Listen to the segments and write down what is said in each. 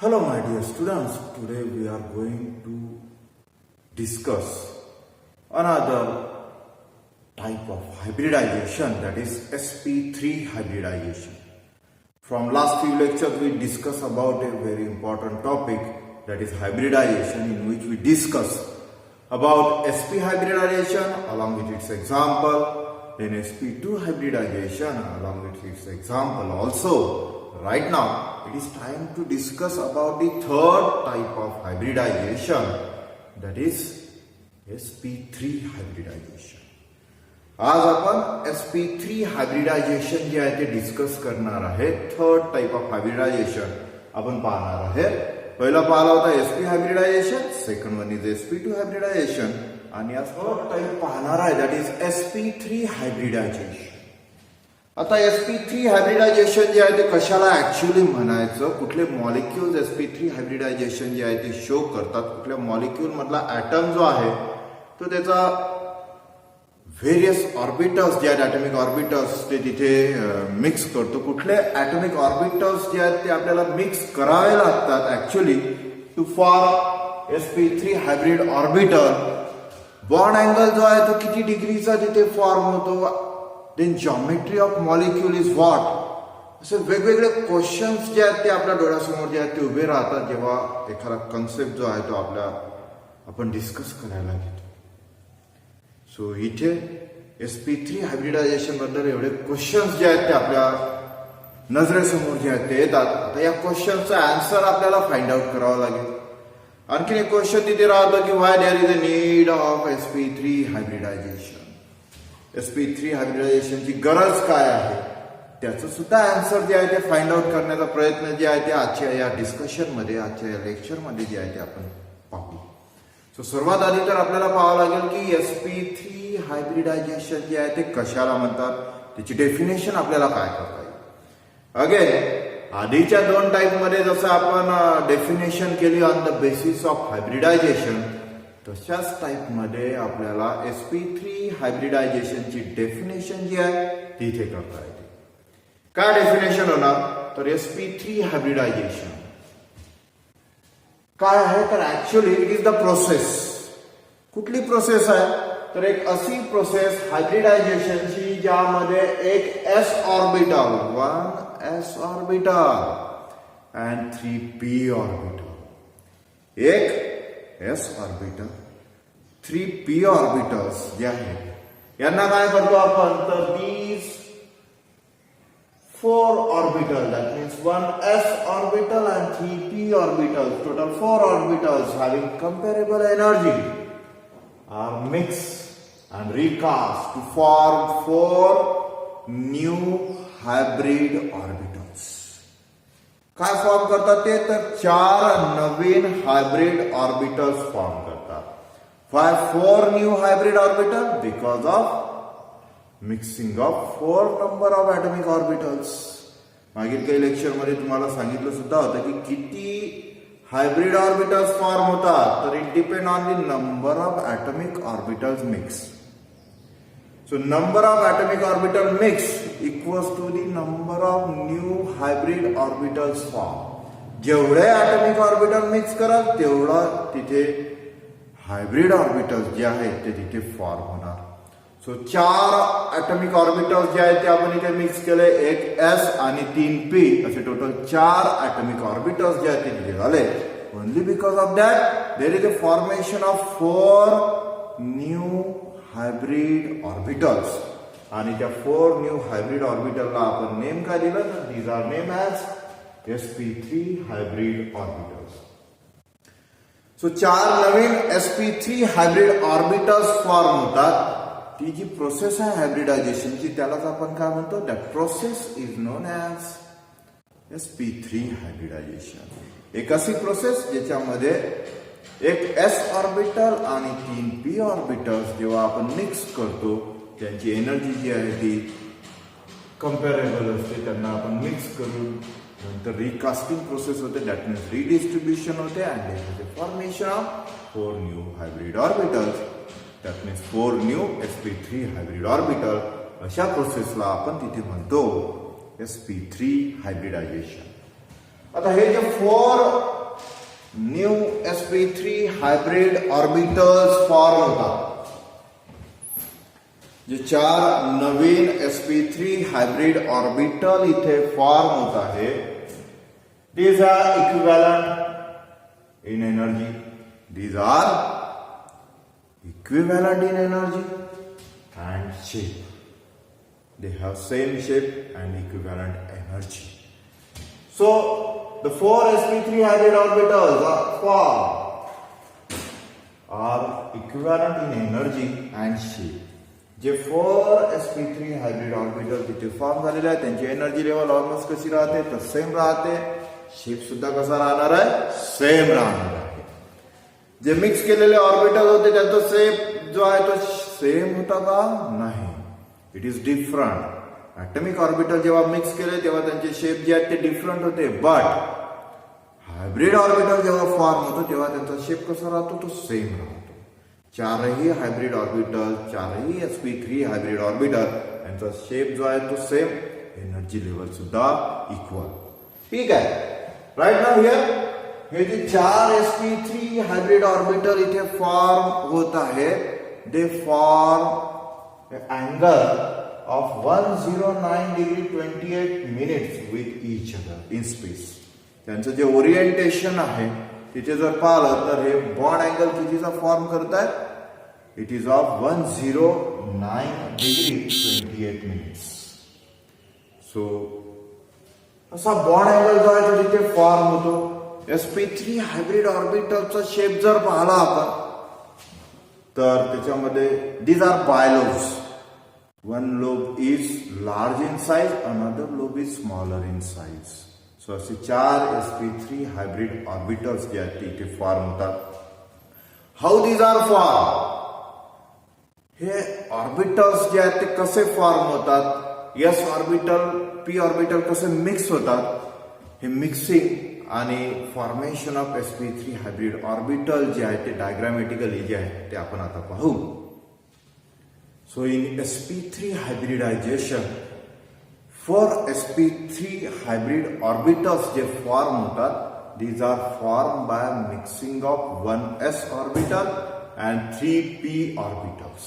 Hello my dear students, today we are going to discuss another type of hybridization, that is sp3 hybridization. From last few lectures we discussed about a very important topic, that is hybridization, in which we discuss about sp hybridization along with its example, then sp2 hybridization along with its example also. Right now, it is time to discuss about the third type of hybridization, that is sp3 hybridization. आज आपण sp3 hybridization जे आहे ते discuss करणार आहे. Third type of hybridisation आपण पाहणार आहे. पहिला पाहिला होता sp hybridisation, second one is sp2 hybridisation, आणि आज थर्ड टाइप पाहणार आहे, दॅट इज sp3 हायब्रिडायझेशन. आता sp3 हायब्रिडायझेशन जे आहे ते कशाला ऍक्च्युअली म्हणायचं, कुठले मॉलिक्युल्स sp3 हायब्रिडायझेशन जे आहे ते शो करतात, कुठल्या मॉलिक्युल मधला ऍटम जो आहे तो त्याचा व्हेरियस ऑर्बिटल्स जे आहेत, ऍटॉमिक ऑर्बिटल्स ते तिथे मिक्स करतो. कुठले ऍटॉमिक ऑर्बिटल्स जे आहेत ते आपल्याला मिक्स करावे लागतात actually to form sp3 hybrid orbital. Bond angle जो आहे तो किती डिग्रीचा तिथे फॉर्म होतो, then geometry of molecule is what, असे वेगवेगळे क्वेश्चन्स जे आहेत ते आपल्या डोळ्यासमोर जे आहेत ते उभे राहतात जेव्हा एखादा कन्सेप्ट जो आहे तो आपण डिस्कस करायला घेतो. सो इथे sp3 हायब्रिडायझेशन बद्दल एवढे क्वेश्चन्स जे आहेत ते आपल्या नजरेसमोर जे आहेत ते येतात. आता या क्वेश्चनचा आन्सर आपल्याला फाइंड आउट करावा लागेल. आणखीन एक क्वेश्चन तिथे राहतो की why there is a need of sp3 hybridization. sp3 हायब्रिडायझेशनची गरज काय आहे त्याचं सुद्धा आन्सर जे आहे ते फाइंड आउट करण्याचा प्रयत्न जे आहे ते आजच्या या डिस्कशन मध्ये, आजच्या या लेक्चर मध्ये जे आहे ते आपण पाहू. सो सर्वात आधी तर आपल्याला पाहावं लागेल की sp3 हायब्रिडायझेशन जे आहे ते कशाला म्हणतात, त्याची डेफिनेशन आपल्याला काय करता येईल. अगेन आधीच्या दोन टाइप मध्ये जसं आपण डेफिनेशन केली on the basis of hybridisation, तशाच टाइप मध्ये आपल्याला sp3 हायब्रिडायझेशनची डेफिनेशन जी आहे ती इथे करता येते. काय डेफिनेशन होणार तर sp3 हायब्रिडायझेशन काय आहे तर actually it is the process. कुठली प्रोसेस आहे तर एक अशी प्रोसेस हायब्रिडायझेशनची ज्यामध्ये एक s orbital, 1s orbital and 3p orbital, एक s ऑर्बिटल, 3p ऑर्बिटल्स जे आहेत यांना काय करतो आपण तर these 4 orbital, that means 1s orbital and 3p orbitals, total 4 orbitals having comparable energy are mixed and recast to form 4 new hybrid orbitals. काय form करतात ते तर 4 नवीन हायब्रिड ऑर्बिटल्स फॉर्म करतात. Why 4 new hybrid orbital? Because of mixing of 4 number of atomic orbitals. मागील काही lecture मध्ये तुम्हाला सांगितलं सुद्धा होतं की किती हायब्रिड ऑर्बिटल्स फॉर्म होतात तर it depend on the number of atomic orbitals mix. So number of atomic orbital mix equals to the number of new hybrid orbitals form. जेवढे atomic orbital mix कराल तेवढा तिथे हायब्रिड ऑर्बिटल्स जे आहेत ते तिथे फॉर्म होणार. सो 4 atomic orbitals जे आहेत ते आपण इथे मिक्स केले, एक s आणि 3p, असे टोटल 4 atomic orbitals जे आहेत ते तिथे झाले. Only because of that there is a formation of 4 new hybrid orbitals, आणि त्या 4 न्यू हायब्रिड ऑर्बिटलला आपण नेम काय दिलं तर these are name as sp3 hybrid orbitals. So 4 नवीन sp3 हायब्रिड ऑर्बिटल्स फॉर्म होतात. ती जी प्रोसेस आहे हायब्रिडायझेशनची त्यालाच आपण काय म्हणतो, that process is known as sp3 hybridisation. एक अशी प्रोसेस ज्याच्यामध्ये एक s ऑर्बिटल आणि 3p ऑर्बिटल्स जेव्हा आपण मिक्स करतो त्यांची एनर्जी जी आहे ती कंपॅरेबल असते, त्यांना आपण मिक्स करून नंतर रिकास्टिंग प्रोसेस होते, दॅट मीन्स रिडिस्ट्रीब्युशन होते and formation of 4 new hybrid orbitals, that means 4 new sp3 hybrid orbital. अशा प्रोसेसला आपण तिथे म्हणतो sp3 हायब्रिडायझेशन. आता हे जे 4 new sp3 hybrid orbitals form होतात, जे 4 नवीन sp3 हायब्रिड ऑर्बिटल इथे फॉर्म होत आहे, these are equivalent in energy. These are equivalent in energy and shape. They have same shape and equivalent energy. So the 4 sp3 hybrid orbitals are equivalent in energy and shape. J 4 sp3 hybrid orbital तिथे form झालेले आहेत त्यांची energy level almost कशी राहते तर same राहते, shape सुद्धा कसा राहणार आहे, सेम राहणार आहे. जे मिक्स केलेले ऑर्बिटल होते त्यांचा शेप जो आहे तो सेम होता का, नाही, it is different. Atomic orbital जेव्हा मिक्स केले तेव्हा त्यांचे शेप जे आहेत ते डिफरंट होते, बट हायब्रिड ऑर्बिटल जेव्हा फॉर्म होतो तेव्हा त्यांचा शेप कसा राहतो, तो सेम राहतो. चारही हायब्रिड ऑर्बिटल, चारही sp3 हायब्रिड ऑर्बिटल यांचा शेप जो आहे तो सेम, एनर्जी लेवल सुद्धा इक्वल. ठीक आहे. राईट नाउ हियर हे जे 4 sp3 हायब्रिड ऑर्बिटल इथे फॉर्म होत आहे, they form angle of 109 degree 28 minutes with each other in space. त्यांचं जे ओरिएंटेशन आहे तिथे जर पाहिलं तर हे बॉन्ड अँगल कितीचा फॉर्म करताय, it is of 109 degree 28 minutes. So असा बॉन्ड अँगल जो आहे तो तिथे फॉर्म होतो. sp3 हायब्रिड ऑर्बिटलचा शेप जर पाहिला आपण तर त्याच्यामध्ये these are bilobes. One lobe is large in size, another lobe is smaller in size. So असे 4 sp3 हायब्रिड ऑर्बिटल्स जे आहेत ते इथे फॉर्म होतात. How these are formed? हे ऑर्बिटल्स जे आहेत ते कसे फॉर्म होतात, s ऑर्बिटल p ऑर्बिटल कसे मिक्स होतात, हे मिक्सिंग आणि formation of sp3 hybrid orbital जे आहे ते डायग्रामॅटिकली जे आहे ते आपण आता पाहू. So in sp3 hybridization 4 sp3 hybrid orbitals जे फॉर्म होतात, these are formed by mixing of 1s orbital and 3p orbitals.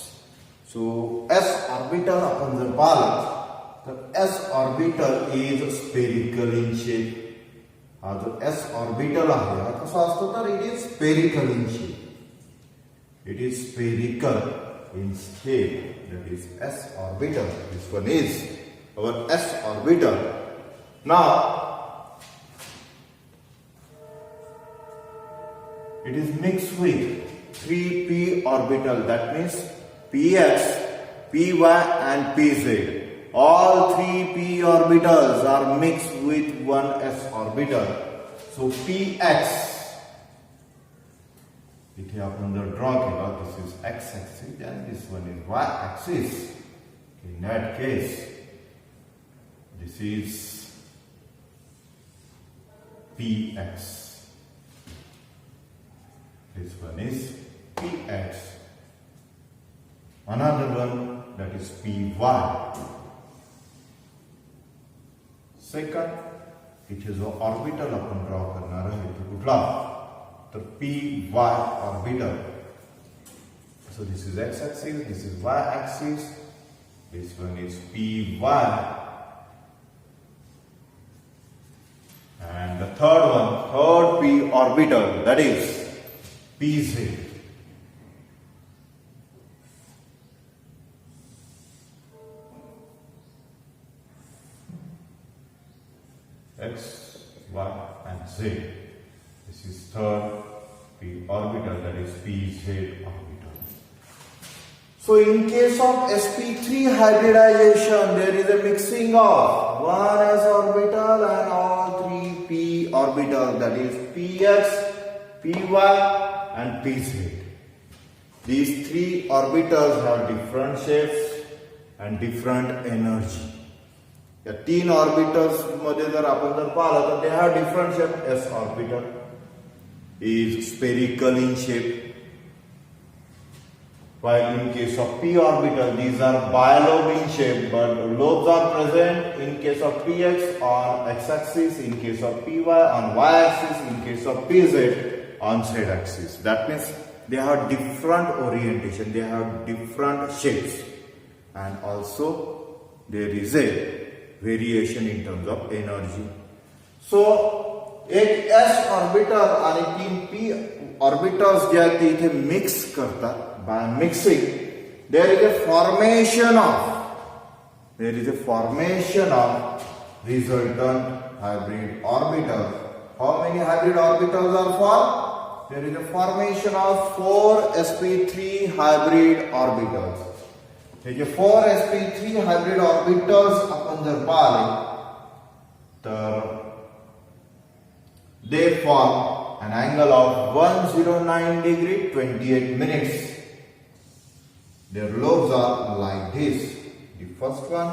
So s orbital आपण जर पाहिलं तर s orbital is spherical in shape. हा जो s orbital आहे हा कसा असतो तर it is spherical in shape. It is spherical in shape, that is s orbital. This one is our s orbital. Now it is mixed with 3p orbital, that means px, py and pz. All 3p orbitals are mixed with one s orbital. So px, इथे आपण जर draw केला, this is x axis and this one is y axis. In that case, this is px. This one is px. Another one, that is py. Second, इथे जो orbital आपण draw करणार आहे तो कुठला तर py orbital. So this is x axis, this is y axis, this one is py, and the third one, third p orbital, that is pz. X, y and z. This is third p orbital, that is pz orbital. So in case of sp3 hybridization, there is a mixing of one s orbital and all 3 p orbital, that is px, py and pz. These 3 orbitals have different shapes and different energy. या 3 orbitals मध्ये जर आपण जर पाहिलं तर they have different shape. s orbital is spherical in shape. while in case of p orbital these are bilobe in shape, but lobes are present in case of px on x-axis, in case of py on y-axis, in case of pz on z-axis. That means they have different orientation, they have different shapes, and also there is a variation in terms of energy. So एक s orbital आणि तीन p orbitals जे आहेत ते इथे mix करतात. By mixing there is a formation of resultant hybrid orbitals. How many hybrid orbitals are formed? There is a formation of 4 sp3 hybrid orbitals. हे जे 4 sp3 hybrid orbitals आपण जर पाहिले तर they form an angle of 109 degree 28 minutes. Their lobes are like this: the first one,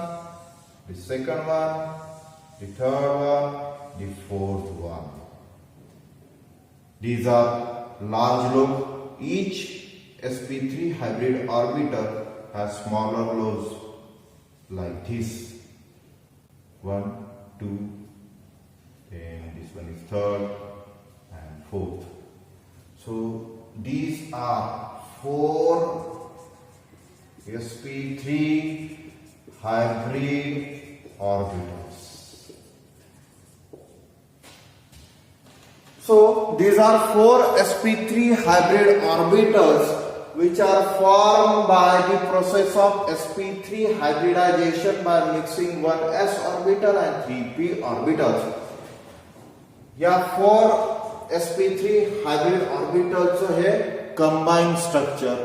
the second one, the third one, the fourth one. These are large lobes. Each sp3 hybrid orbital has smaller lobes like this. 1, 2, and this one is third and fourth. So these are 4 sp3 hybrid orbitals. So these are 4 sp3 hybrid orbitals which are formed by the process of sp3 hybridization by mixing 1 s orbital and 3 p orbitals. या 4 sp3 hybrid orbitals हे combined structure.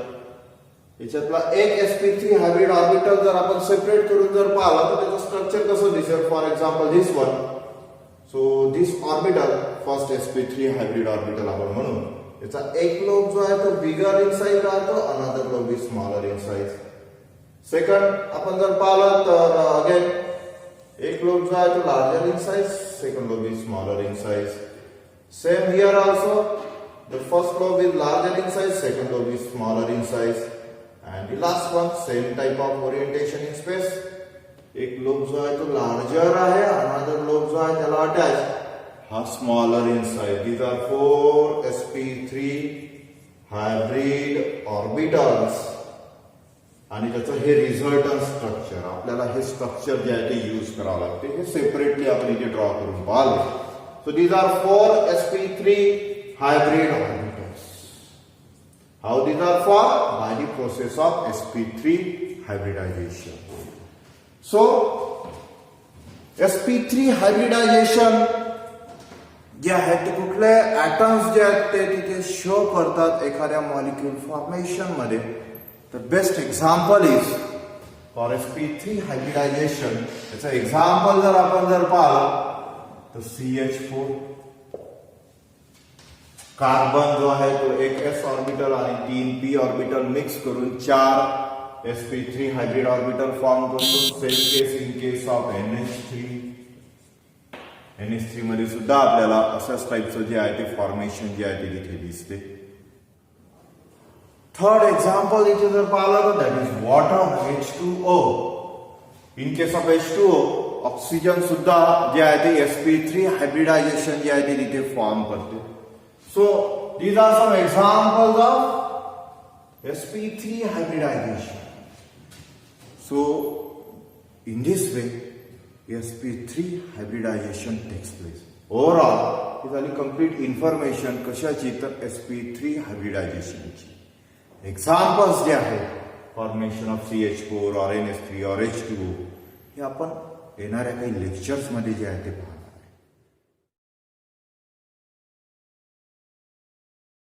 याच्यातला एक sp3 hybrid orbital जर आपण separate करून जर पाहिला तर त्याचं स्ट्रक्चर कसं दिसेल. For example this one. So this orbital first sp3 hybrid orbital आपण म्हणू. याचा एक लोब जो आहे तो बिगर इन साइज राहतो, another lobe is smaller in size. Second आपण जर पाहिलं तर अगेन एक लोब जो आहे तो larger in size, second lobe is smaller in size. Same here also. The first lobe is larger in size, second lobe is smaller in size. And the last one, same type of orientation in space. एक lobe जो आहे तो larger आहे, another lobe जो आहे त्याला attached हा smaller in size. These are 4 sp3 hybrid orbitals. आणि त्याचं हे रिझल्टंट स्ट्रक्चर, आपल्याला हे स्ट्रक्चर जे आहे ते यूज करावं लागते. हे सेपरेटली आपण इथे ड्रॉ करून पाहिलं. So these are 4 sp3 hybrid orbitals. How these are formed? By the process of sp3 hybridization. So sp3 hybridization जे आहे ते कुठले ऍटम्स जे आहेत ते तिथे शो करतात एखाद्या मॉलिक्यूल फॉर्मेशन मध्ये. The best example is for sp3 hybridization. याचं एक्झाम्पल जर आपण जर पाहिलं तर CH4 कार्बन जो आहे तो एक s ऑर्बिटल आणि 3 p ऑर्बिटल मिक्स करून 4 sp3 हायब्रिड ऑर्बिटल फॉर्म करतो. Same case in case of NH3 मध्ये सुद्धा आपल्याला अशाच टाइपचं जे आहे ते फॉर्मेशन जे आहे ते तिथे दिसते. थर्ड एक्झाम्पल इथे जर पाहिलं तर that is water H2O. In case of H2O oxygen सुद्धा जे आहे ते sp3 हायब्रिडायझेशन जे आहे ते तिथे फॉर्म करते. So these are some examples of sp3 hybridization. So in this way sp3 hybridization takes place. Overall ही झाली कंप्लीट इन्फॉर्मेशन कशाची तर sp3 हायब्रिडायझेशनची. एक्झाम्पल्स जे आहेत formation of CH4 or NH3 or H2O हे आपण येणाऱ्या काही लेक्चर्स मध्ये जे आहे ते पाहू.